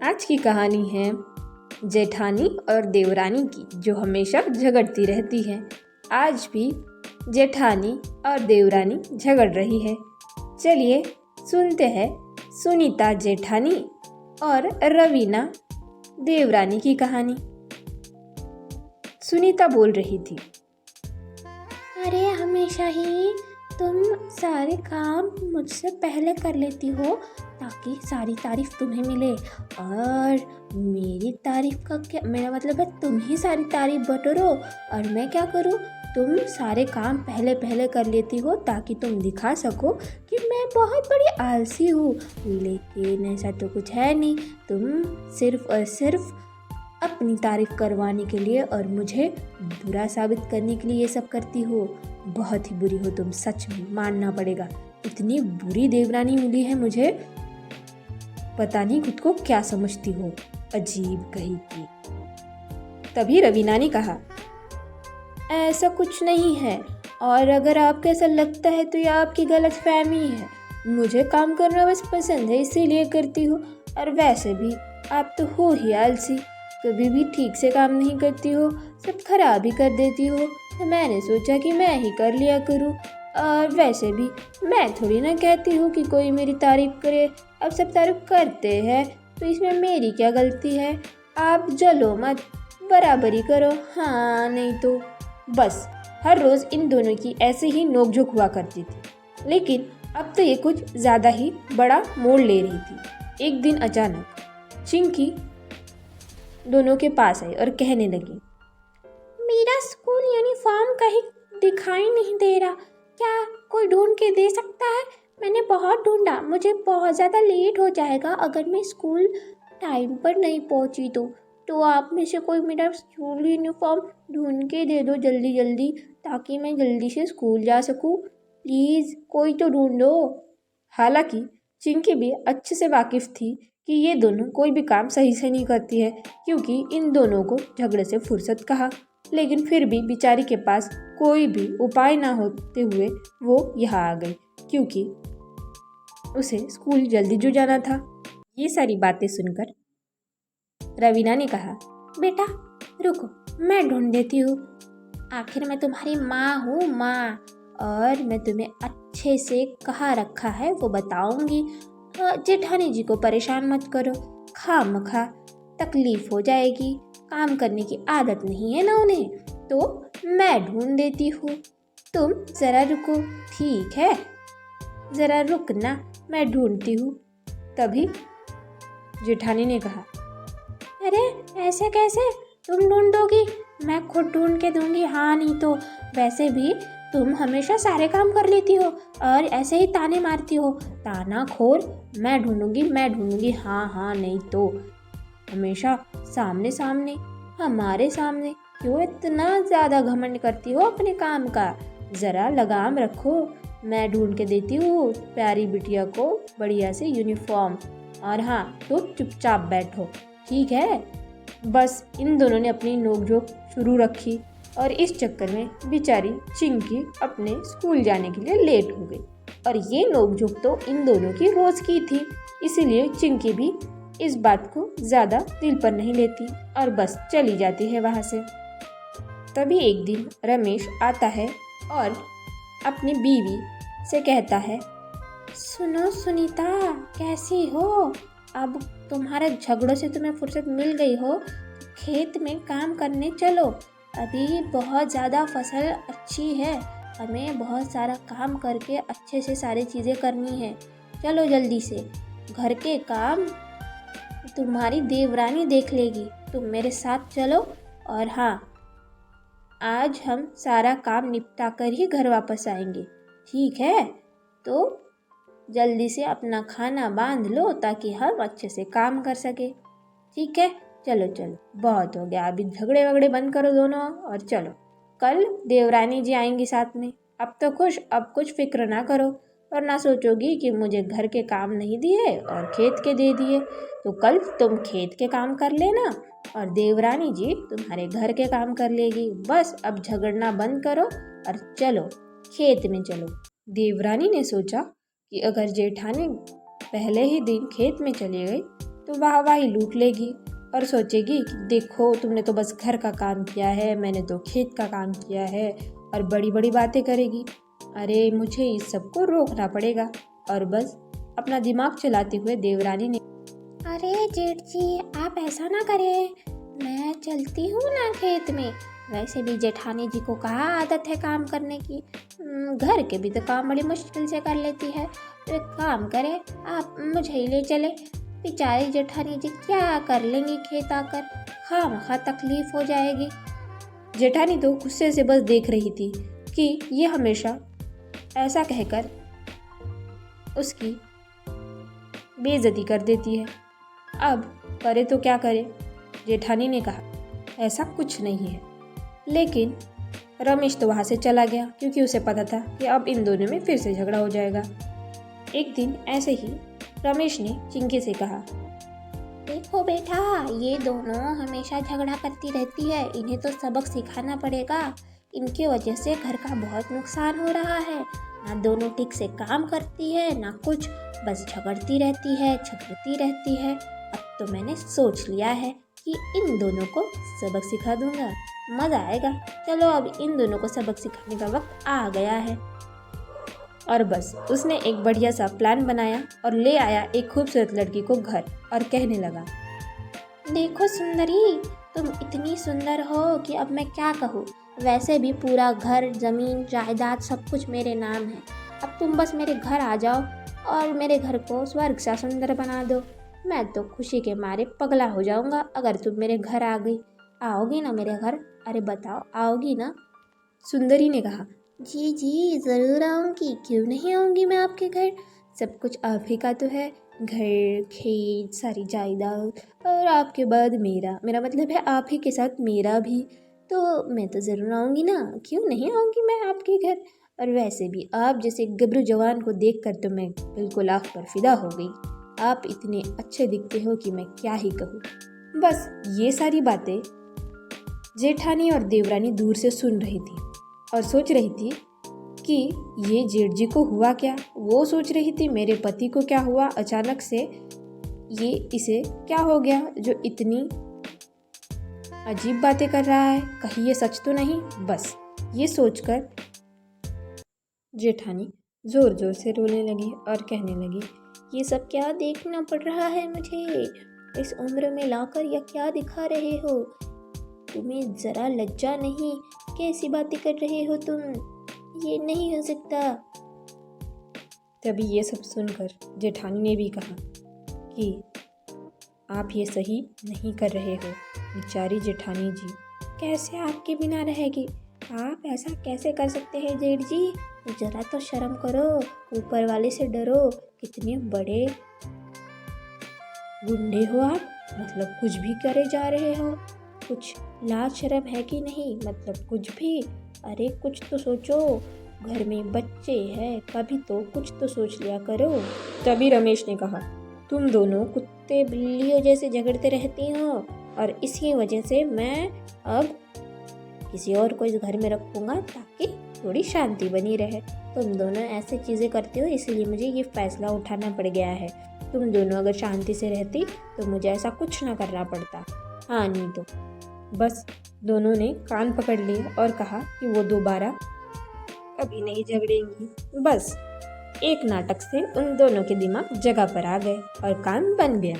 आज की कहानी है जेठानी और देवरानी की, जो हमेशा झगड़ती रहती हैं। आज भी जेठानी और देवरानी झगड़ रही है। चलिए सुनते हैं सुनीता जेठानी और रवीना देवरानी की कहानी। सुनीता बोल रही थी, अरे हमेशा ही तुम सारे काम मुझसे पहले कर लेती हो ताकि सारी तारीफ तुम्हें मिले, और मेरी तारीफ का क्या, मेरा मतलब है तुम ही सारी तारीफ बटोरो और मैं क्या करूँ। तुम सारे काम पहले पहले कर लेती हो ताकि तुम दिखा सको कि मैं बहुत बड़ी आलसी हूँ, लेकिन ऐसा तो कुछ है नहीं। तुम सिर्फ और सिर्फ अपनी तारीफ करवाने के लिए और मुझे बुरा साबित करने के लिए ये सब करती हो। बहुत ही बुरी हो तुम, सच में मानना पड़ेगा। इतनी बुरी देवरानी मिली है मुझे, पता नहीं खुद को क्या समझती हो, अजीब कहीं की। तभी रवीना ने कहा, ऐसा कुछ नहीं है, और अगर आपको ऐसा लगता है तो यह आपकी गलतफहमी है। मुझे काम करना बस पसंद है, इसीलिए करती हूँ। और वैसे भी आप तो हो ही आलसी, कभी भी ठीक से काम नहीं करती हो, सब खराब ही कर देती हो। तो मैंने सोचा कि मैं ही कर लिया करूँ। और वैसे भी मैं थोड़ी ना कहती हूँ कि कोई मेरी तारीफ करे, अब सब तारीफ करते हैं तो इसमें मेरी क्या गलती है। आप जलो मत, बराबरी करो, हाँ नहीं तो। बस हर रोज़ इन दोनों की ऐसे ही नोकझोंक हुआ करती थी, लेकिन अब तो ये कुछ ज़्यादा ही बड़ा मोड़ ले रही थी। एक दिन अचानक चिंकी दोनों के पास आई और कहने लगी, मेरा स्कूल यूनिफॉर्म कहीं दिखाई नहीं दे रहा, क्या कोई ढूंढ के दे सकता है? मैंने बहुत ढूंढा, मुझे बहुत ज़्यादा लेट हो जाएगा अगर मैं स्कूल टाइम पर नहीं पहुंची तो आप में से कोई मेरा स्कूल यूनिफॉर्म ढूंढ के दे दो जल्दी जल्दी, ताकि मैं जल्दी से स्कूल जा सकूं। प्लीज़ कोई तो ढूंढो। हालांकि चिंकी भी अच्छे से वाकिफ थी कि ये दोनों कोई भी काम सही से नहीं करती है, क्योंकि इन दोनों को झगड़े से फुर्सत कहाँ। लेकिन फिर भी बेचारी के पास कोई भी उपाय ना होते हुए वो यहाँ आ गई, क्योंकि उसे स्कूल जल्दी जो जाना था। ये सारी बातें सुनकर रवीना ने कहा, बेटा रुको, मैं ढूंढ देती हूँ। आखिर मैं तुम्हारी माँ हूँ, माँ, और मैं तुम्हें अच्छे से कहाँ रखा है वो बताऊंगी। जेठानी जी को परेशान मत करो, खामखा तकलीफ हो जाएगी। काम करने की आदत नहीं है ना उन्हें, तो मैं ढूंढ देती हूँ। तुम ज़रा रुको, ठीक है? ज़रा रुकना, मैं ढूंढती हूँ। तभी जेठानी ने कहा, अरे ऐसे कैसे, तुम ढूंढ दोगी? मैं खुद ढूंढ के दूंगी, हाँ नहीं तो। वैसे भी तुम हमेशा सारे काम कर लेती हो और ऐसे ही ताने मारती हो, ताना खोर। मैं ढूंढूंगी, हाँ हाँ नहीं तो। हमेशा सामने सामने, हमारे सामने क्यों इतना ज़्यादा घमंड करती हो अपने काम का? ज़रा लगाम रखो, मैं ढूंढ के देती हूँ प्यारी बिटिया को बढ़िया से यूनिफॉर्म। और हाँ, तो चुपचाप बैठो, ठीक है? बस इन दोनों ने अपनी नोकझोंक शुरू रखी और इस चक्कर में बेचारी चिंकी अपने स्कूल जाने के लिए लेट हो गई। और ये नोकझोंक तो इन दोनों की रोज़ की थी, इसीलिए चिंकी भी इस बात को ज़्यादा दिल पर नहीं लेती और बस चली जाती है वहाँ से। तभी एक दिन रमेश आता है और अपनी बीवी से कहता है, सुनो सुनीता, कैसी हो? अब तुम्हारे झगड़ों से तुम्हें फुर्सत मिल गई हो, खेत में काम करने चलो। अभी बहुत ज़्यादा फसल अच्छी है, हमें बहुत सारा काम करके अच्छे से सारी चीज़ें करनी है। चलो जल्दी से, घर के काम तुम्हारी देवरानी देख लेगी, तुम मेरे साथ चलो। और हाँ, आज हम सारा काम निपटा कर ही घर वापस आएंगे, ठीक है? तो जल्दी से अपना खाना बांध लो ताकि हम अच्छे से काम कर सके, ठीक है? चलो चलो, बहुत हो गया, अभी झगड़े वगड़े बंद करो दोनों और चलो। कल देवरानी जी आएंगी साथ में। अब तो खुश, अब कुछ फिक्र ना करो, वरना सोचोगी कि मुझे घर के काम नहीं दिए और खेत के दे दिए। तो कल तुम खेत के काम कर लेना और देवरानी जी तुम्हारे घर के काम कर लेगी। बस अब झगड़ना बंद करो और चलो खेत में चलो। देवरानी ने सोचा कि अगर जेठानी पहले ही दिन खेत में चली गई तो वाहवाही लूट लेगी और सोचेगी कि देखो तुमने तो बस घर का काम किया है, मैंने तो खेत का काम किया है, और बड़ी बड़ी बातें करेगी। अरे मुझे इस सब को रोकना पड़ेगा। और बस अपना दिमाग चलाते हुए देवरानी ने अरे जेठ जी, आप ऐसा ना करें, मैं चलती हूँ ना खेत में। वैसे भी जेठानी जी को कहाँ आदत है काम करने की, घर के भी तो काम बड़ी मुश्किल से कर लेती है। तो एक काम करें, आप मुझे ही ले चले। बेचारी जेठानी जी क्या कर लेंगी खेत आकर, खामखा तकलीफ हो जाएगी। जेठानी तो गुस्से से बस देख रही थी कि ये हमेशा ऐसा कहकर उसकी बेइज्जती कर देती है। अब करे तो क्या करे। जेठानी ने कहा ऐसा कुछ नहीं है। लेकिन रमेश तो वहाँ से चला गया क्योंकि उसे पता था कि अब इन दोनों में फिर से झगड़ा हो जाएगा। एक दिन ऐसे ही रमेश ने चिंकी से कहा, देखो बेटा, ये दोनों हमेशा झगड़ा करती रहती है, इन्हें तो सबक सिखाना पड़ेगा। इनके वजह से घर का बहुत नुकसान हो रहा है। ना दोनों ठीक से काम करती है ना कुछ, बस झगड़ती रहती है। अब तो मैंने सोच लिया है कि इन दोनों को सबक सिखा दूंगा, मज़ा आएगा। चलो अब इन दोनों को सबक सिखाने का वक्त आ गया है। और बस उसने एक बढ़िया सा प्लान बनाया और ले आया एक खूबसूरत लड़की को घर और कहने लगा, देखो सुंदरी, तुम इतनी सुंदर हो कि अब मैं क्या कहूँ। वैसे भी पूरा घर, ज़मीन, जायदाद सब कुछ मेरे नाम है। अब तुम बस मेरे घर आ जाओ और मेरे घर को स्वर्ग सा सुंदर बना दो। मैं तो खुशी के मारे पगला हो जाऊँगा अगर तुम मेरे घर आ गई। आओगी ना मेरे घर? अरे बताओ, आओगी ना? सुंदरी ने कहा, जी जी ज़रूर आऊँगी, क्यों नहीं आऊँगी मैं आपके घर। सब कुछ आप ही का तो है, घर, खेत, सारी जायदाद, और आपके बाद मेरा मतलब है आप ही के साथ मेरा भी। तो मैं तो ज़रूर आऊँगी ना, क्यों नहीं आऊँगी मैं आपके घर। और वैसे भी आप जैसे गबरू जवान को देखकर तो मैं बिल्कुल आँख पर फिदा हो गई। आप इतने अच्छे दिखते हो कि मैं क्या ही कहूँ। बस ये सारी बातें जेठानी और देवरानी दूर से सुन रही थी और सोच रही थी कि ये जेठ जी को हुआ क्या। वो सोच रही थी मेरे पति को क्या हुआ अचानक से, ये इसे क्या हो गया जो इतनी अजीब बातें कर रहा है, कहीं ये सच तो नहीं। बस ये सोचकर जेठानी जोर जोर से रोने लगी और कहने लगी, ये सब क्या देखना पड़ रहा है मुझे, इस उम्र में लाकर या क्या दिखा रहे हो। तुम्हें ज़रा लज्जा नहीं, कैसी बातें कर रहे हो तुम, ये नहीं हो सकता। तभी ये सब सुनकर जेठानी ने भी कहा कि आप ये सही नहीं कर रहे हो। बेचारी जेठानी जी कैसे आपके बिना रहेगी, आप ऐसा कैसे कर सकते हैं जेठ जी। ज़रा तो शर्म करो, ऊपर वाले से डरो। कितने बड़े गुंडे हो आप, मतलब कुछ भी करे जा रहे हो। कुछ लाज शर्म है कि नहीं, मतलब कुछ भी। अरे कुछ तो सोचो, घर में बच्चे हैं, कभी तो कुछ तो सोच लिया करो। तभी रमेश ने कहा, तुम दोनों कुत्ते बिल्लियों जैसे झगड़ते रहती हो और इसी वजह से मैं अब किसी और को इस घर में रखूँगा ताकि थोड़ी शांति बनी रहे। तुम दोनों ऐसे चीज़ें करते हो इसीलिए मुझे ये फ़ैसला उठाना पड़ गया है। तुम दोनों अगर शांति से रहती तो मुझे ऐसा कुछ ना करना पड़ता। हाँ नहीं तो। बस दोनों ने कान पकड़ लिए और कहा कि वो दोबारा कभी नहीं झगड़ेंगी। बस एक नाटक से उन दोनों के दिमाग जगह पर आ गए और काम बन गया।